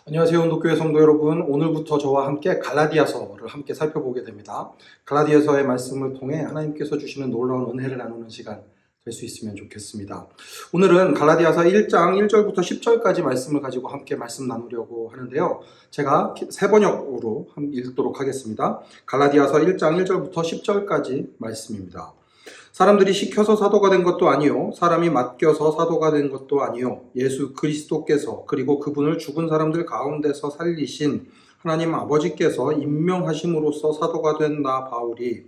안녕하세요. 온도교회 성도 여러분. 오늘부터 저와 함께 갈라디아서를 함께 살펴보게 됩니다. 갈라디아서의 말씀을 통해 하나님께서 주시는 놀라운 은혜를 나누는 시간 될 수 있으면 좋겠습니다. 오늘은 갈라디아서 1장 1절부터 10절까지 말씀을 가지고 함께 말씀 나누려고 하는데요. 제가 세 번역으로 읽도록 하겠습니다. 갈라디아서 1장 1절부터 10절까지 말씀입니다. 사람들이 시켜서 사도가 된 것도 아니요 사람이 맡겨서 사도가 된 것도 아니요 예수 그리스도께서 그리고 그분을 죽은 사람들 가운데서 살리신 하나님 아버지께서 임명하심으로써 사도가 된 나 바울이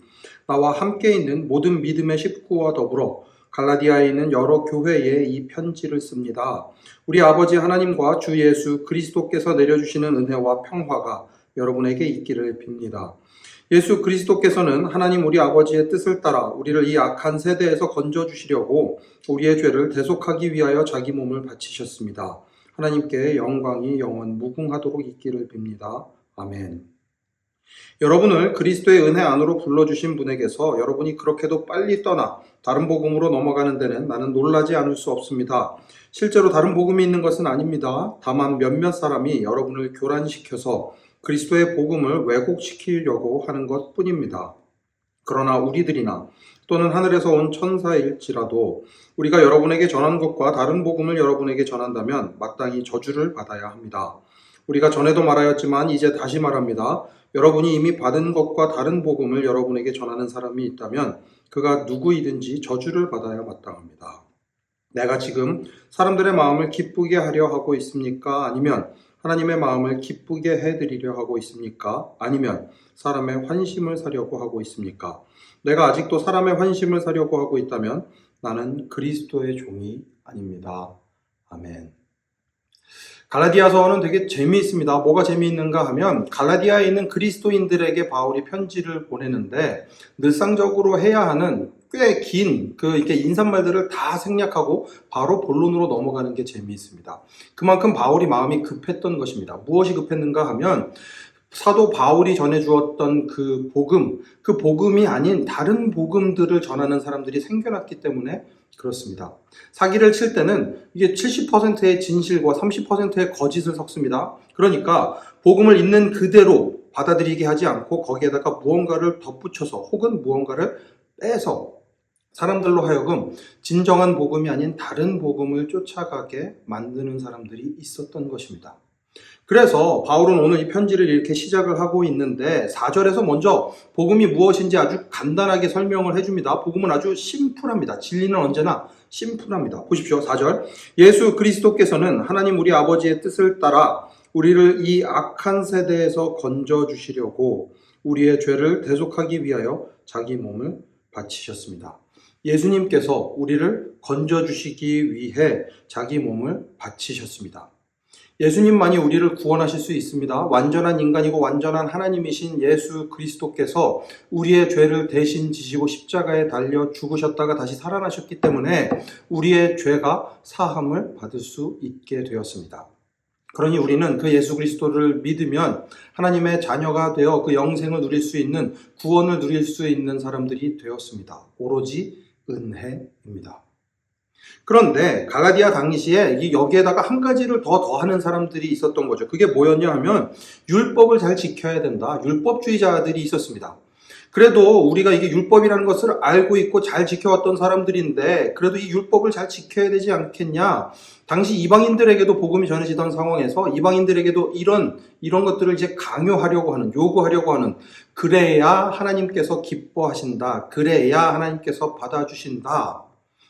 나와 함께 있는 모든 믿음의 식구와 더불어 갈라디아에 있는 여러 교회에 이 편지를 씁니다. 우리 아버지 하나님과 주 예수 그리스도께서 내려주시는 은혜와 평화가 여러분에게 있기를 빕니다. 예수 그리스도께서는 하나님 우리 아버지의 뜻을 따라 우리를 이 악한 세대에서 건져주시려고 우리의 죄를 대속하기 위하여 자기 몸을 바치셨습니다. 하나님께 영광이 영원 무궁하도록 있기를 빕니다. 아멘. 여러분을 그리스도의 은혜 안으로 불러주신 분에게서 여러분이 그렇게도 빨리 떠나 다른 복음으로 넘어가는 데는 나는 놀라지 않을 수 없습니다. 실제로 다른 복음이 있는 것은 아닙니다. 다만 몇몇 사람이 여러분을 교란시켜서 그리스도의 복음을 왜곡시키려고 하는 것 뿐입니다. 그러나 우리들이나 또는 하늘에서 온 천사일지라도 우리가 여러분에게 전한 것과 다른 복음을 여러분에게 전한다면 마땅히 저주를 받아야 합니다. 우리가 전에도 말하였지만 이제 다시 말합니다. 여러분이 이미 받은 것과 다른 복음을 여러분에게 전하는 사람이 있다면 그가 누구이든지 저주를 받아야 마땅합니다. 내가 지금 사람들의 마음을 기쁘게 하려 하고 있습니까? 아니면 하나님의 마음을 기쁘게 해드리려 하고 있습니까? 아니면 사람의 환심을 사려고 하고 있습니까? 내가 아직도 사람의 환심을 사려고 하고 있다면 나는 그리스도의 종이 아닙니다. 아멘. 갈라디아서는 되게 재미있습니다. 뭐가 재미있는가 하면 갈라디아에 있는 그리스도인들에게 바울이 편지를 보내는데 늘상적으로 해야 하는 꽤 긴 이렇게 인사말들을 다 생략하고 바로 본론으로 넘어가는 게 재미있습니다. 그만큼 바울이 마음이 급했던 것입니다. 무엇이 급했는가 하면 사도 바울이 전해주었던 그 복음이 아닌 다른 복음들을 전하는 사람들이 생겨났기 때문에 그렇습니다. 사기를 칠 때는 이게 70%의 진실과 30%의 거짓을 섞습니다. 그러니까 복음을 있는 그대로 받아들이게 하지 않고 거기에다가 무언가를 덧붙여서 혹은 무언가를 빼서 사람들로 하여금 진정한 복음이 아닌 다른 복음을 쫓아가게 만드는 사람들이 있었던 것입니다. 그래서 바울은 오늘 이 편지를 이렇게 시작을 하고 있는데 4절에서 먼저 복음이 무엇인지 아주 간단하게 설명을 해줍니다. 복음은 아주 심플합니다. 진리는 언제나 심플합니다. 보십시오. 4절. 예수 그리스도께서는 하나님 우리 아버지의 뜻을 따라 우리를 이 악한 세대에서 건져주시려고 우리의 죄를 대속하기 위하여 자기 몸을 바치셨습니다. 예수님께서 우리를 건져주시기 위해 자기 몸을 바치셨습니다. 예수님만이 우리를 구원하실 수 있습니다. 완전한 인간이고 완전한 하나님이신 예수 그리스도께서 우리의 죄를 대신 지시고 십자가에 달려 죽으셨다가 다시 살아나셨기 때문에 우리의 죄가 사함을 받을 수 있게 되었습니다. 그러니 우리는 그 예수 그리스도를 믿으면 하나님의 자녀가 되어 그 영생을 누릴 수 있는, 구원을 누릴 수 있는 사람들이 되었습니다. 오로지 은혜입니다. 그런데 갈라디아 당시에 여기에다가 한 가지를 더 더하는 사람들이 있었던 거죠. 그게 뭐였냐 하면 율법을 잘 지켜야 된다. 율법주의자들이 있었습니다. 그래도 우리가 이게 율법이라는 것을 알고 있고 잘 지켜왔던 사람들인데 그래도 이 율법을 잘 지켜야 되지 않겠냐. 당시 이방인들에게도 복음이 전해지던 상황에서 이방인들에게도 이런 것들을 이제 강요하려고 하는, 요구하려고 하는, 그래야 하나님께서 기뻐하신다. 그래야 하나님께서 받아주신다.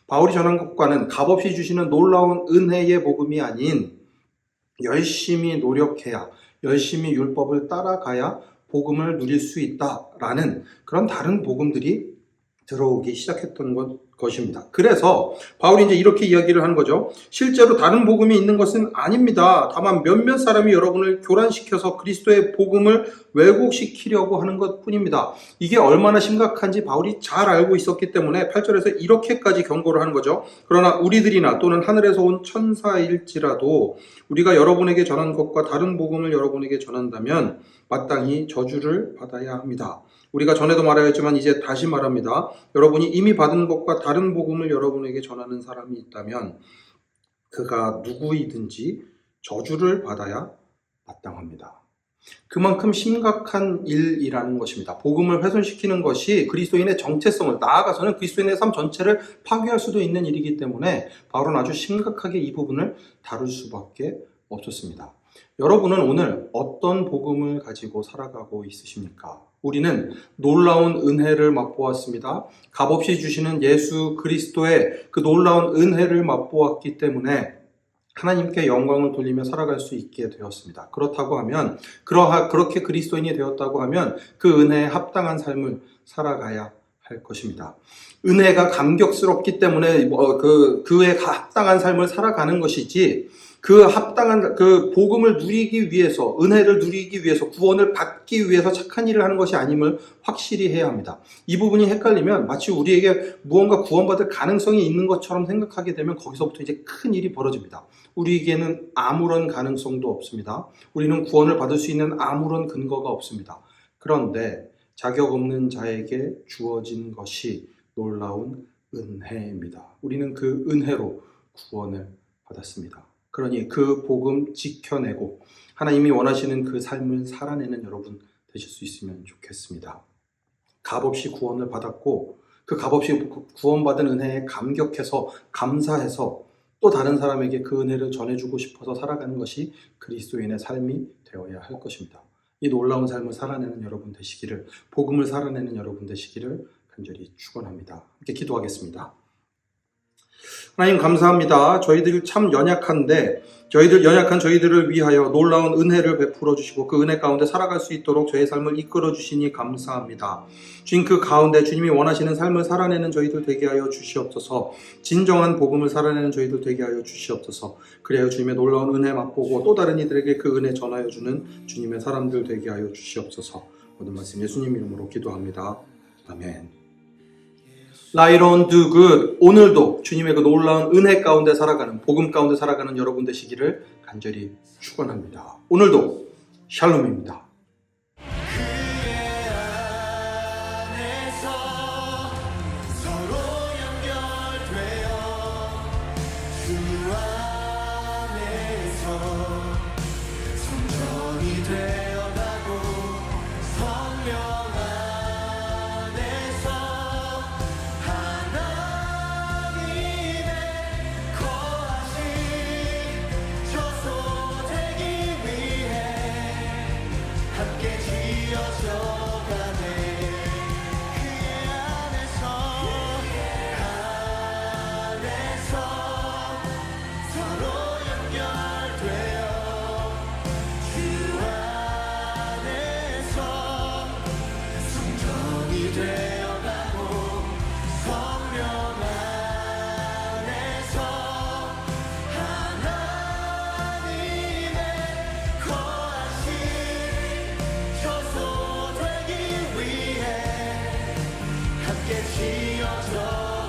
바울이 전한 것과는 값없이 주시는 놀라운 은혜의 복음이 아닌 열심히 노력해야, 열심히 율법을 따라가야 복음을 누릴 수 있다라는 그런 다른 복음들이 들어오기 시작했던 것입니다. 그래서 바울이 이제 이렇게 이야기를 하는 거죠. 실제로 다른 복음이 있는 것은 아닙니다. 다만 몇몇 사람이 여러분을 교란시켜서 그리스도의 복음을 왜곡시키려고 하는 것 뿐입니다. 이게 얼마나 심각한지 바울이 잘 알고 있었기 때문에 8절에서 이렇게까지 경고를 하는 거죠. 그러나 우리들이나 또는 하늘에서 온 천사일지라도 우리가 여러분에게 전한 것과 다른 복음을 여러분에게 전한다면 마땅히 저주를 받아야 합니다. 우리가 전에도 말하였지만 이제 다시 말합니다. 여러분이 이미 받은 것과 다른 복음을 여러분에게 전하는 사람이 있다면 그가 누구이든지 저주를 받아야 마땅합니다. 그만큼 심각한 일이라는 것입니다. 복음을 훼손시키는 것이 그리스도인의 정체성을, 나아가서는 그리스도인의 삶 전체를 파괴할 수도 있는 일이기 때문에 바울은 아주 심각하게 이 부분을 다룰 수밖에 없었습니다. 여러분은 오늘 어떤 복음을 가지고 살아가고 있으십니까? 우리는 놀라운 은혜를 맛보았습니다. 값없이 주시는 예수 그리스도의 그 놀라운 은혜를 맛보았기 때문에 하나님께 영광을 돌리며 살아갈 수 있게 되었습니다. 그렇다고 하면, 그렇게 그리스도인이 되었다고 하면 그 은혜에 합당한 삶을 살아가야 할 것입니다. 은혜가 감격스럽기 때문에 그에 합당한 삶을 살아가는 것이지, 그 합당한 그 복음을 누리기 위해서, 은혜를 누리기 위해서, 구원을 받기 위해서 착한 일을 하는 것이 아님을 확실히 해야 합니다. 이 부분이 헷갈리면 마치 우리에게 무언가 구원받을 가능성이 있는 것처럼 생각하게 되면 거기서부터 이제 큰 일이 벌어집니다. 우리에게는 아무런 가능성도 없습니다. 우리는 구원을 받을 수 있는 아무런 근거가 없습니다. 그런데 자격 없는 자에게 주어진 것이 놀라운 은혜입니다. 우리는 그 은혜로 구원을 받았습니다. 그러니 그 복음 지켜내고 하나님이 원하시는 그 삶을 살아내는 여러분 되실 수 있으면 좋겠습니다. 값없이 구원을 받았고 그 값없이 구원받은 은혜에 감격해서 감사해서 또 다른 사람에게 그 은혜를 전해주고 싶어서 살아가는 것이 그리스도인의 삶이 되어야 할 것입니다. 이 놀라운 삶을 살아내는 여러분 되시기를, 복음을 살아내는 여러분 되시기를 간절히 축원합니다. 함께 기도하겠습니다. 하나님 감사합니다. 저희들이 참 연약한데 연약한 저희들을 위하여 놀라운 은혜를 베풀어 주시고 그 은혜 가운데 살아갈 수 있도록 저의 삶을 이끌어 주시니 감사합니다. 주님, 그 가운데 주님이 원하시는 삶을 살아내는 저희들 되게 하여 주시옵소서. 진정한 복음을 살아내는 저희들 되게 하여 주시옵소서. 그래야 주님의 놀라운 은혜 맛보고 또 다른 이들에게 그 은혜 전하여 주는 주님의 사람들 되게 하여 주시옵소서. 모든 말씀 예수님 이름으로 기도합니다. 아멘. Right on, do good. 오늘도 주님의 그 놀라운 은혜 가운데 살아가는, 복음 가운데 살아가는 여러분 되시기를 간절히 축원합니다. 오늘도 샬롬입니다. 지어져